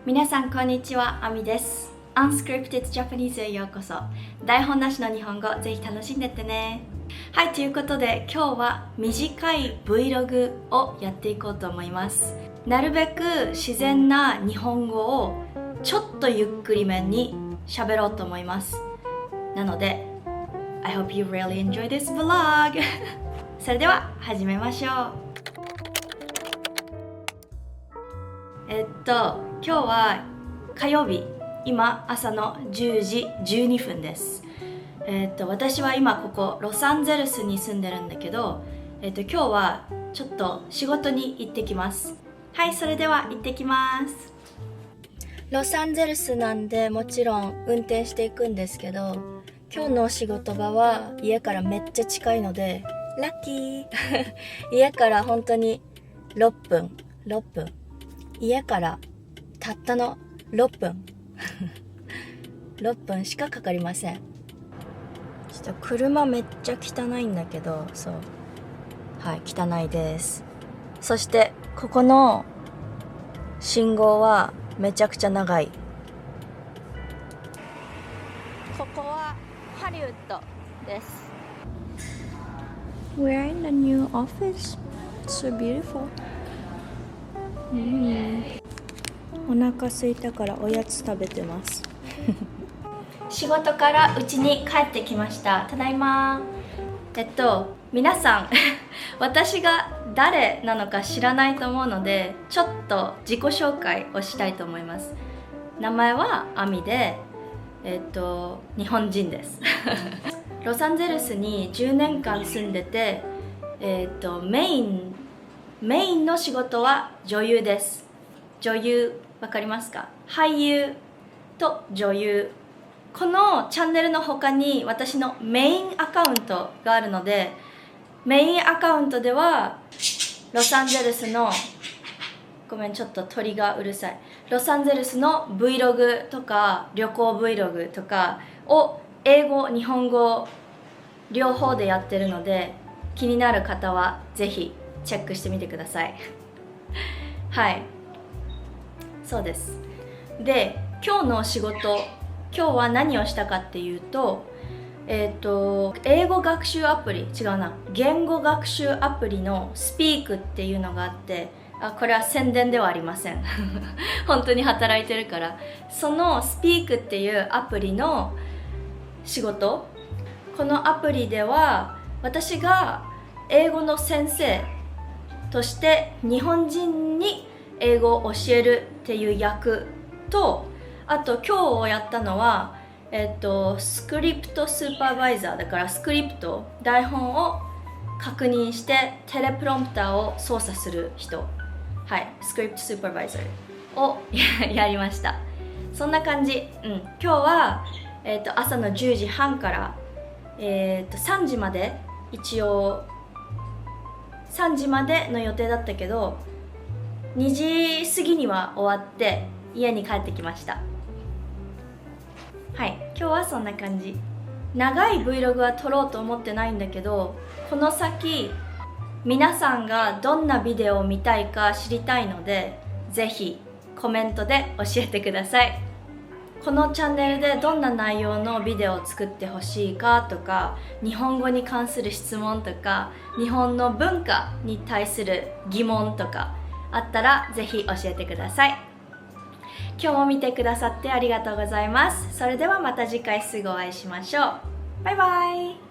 皆さんこんにちは、あみです。Unscripted Japanese へようこそ。台本なしの日本語、ぜひ楽しんでってね。はい、ということで今日は短い Vlog をやっていこうと思います。なるべく自然な日本語をちょっとゆっくりめに喋ろうと思います。なので、I hope you really enjoy this vlog! それでは始めましょう。今日は火曜日、今朝の10時12分です。私は今ここロサンゼルスに住んでるんだけど、今日はちょっと仕事に行ってきます。はい、それでは行ってきます。ロサンゼルスなんでもちろん運転していくんですけど、今日の仕事場は家からめっちゃ近いのでラッキー家から本当に6分家からたったの6分6分しかかかりません。ちょっと車めっちゃ汚いんだけど、そう、はい、汚いです。そしてここの信号はめちゃくちゃ長い。ここはハリウッドです。 We're in the new office. It's so beautiful. お腹空いたからおやつ食べてます仕事から家に帰ってきました。ただいま。皆さん私が誰なのか知らないと思うので、ちょっと自己紹介をしたいと思います。名前はアミで、日本人ですロサンゼルスに10年間住んでて、メインの仕事は女優です。女優、わかりますか？俳優と女優。このチャンネルの他に私のメインアカウントがあるので、メインアカウントではロサンゼルスの、ごめんちょっと鳥がうるさい、ロサンゼルスの Vlog とか旅行 Vlog とかを英語、日本語両方でやってるので、気になる方はぜひチェックしてみてくださいはい、そうです。で、今日の仕事、今日は何をしたかっていうと、英語学習アプリ、違うな、言語学習アプリのスピークっていうのがあって、これは宣伝ではありません本当に働いてるから。そのスピークっていうアプリの仕事、このアプリでは私が英語の先生として日本人に英語を教えるっていう役と、あと今日やったのは、スクリプトスーパーバイザーだから、スクリプト、台本を確認してテレプロンプターを操作する人、はい、スクリプトスーパーバイザーをやりました。そんな感じ。今日は、朝の10時半から、3時まで、一応3時までの予定だったけど、2時過ぎには終わって家に帰ってきました。はい、今日はそんな感じ。長い Vlog は撮ろうと思ってないんだけど、この先皆さんがどんなビデオを見たいか知りたいので、ぜひコメントで教えてください。このチャンネルでどんな内容のビデオを作ってほしいかとか、日本語に関する質問とか、日本の文化に対する疑問とかあったらぜひ教えてください。今日も見てくださってありがとうございます。それではまた次回すぐお会いしましょう。バイバイ。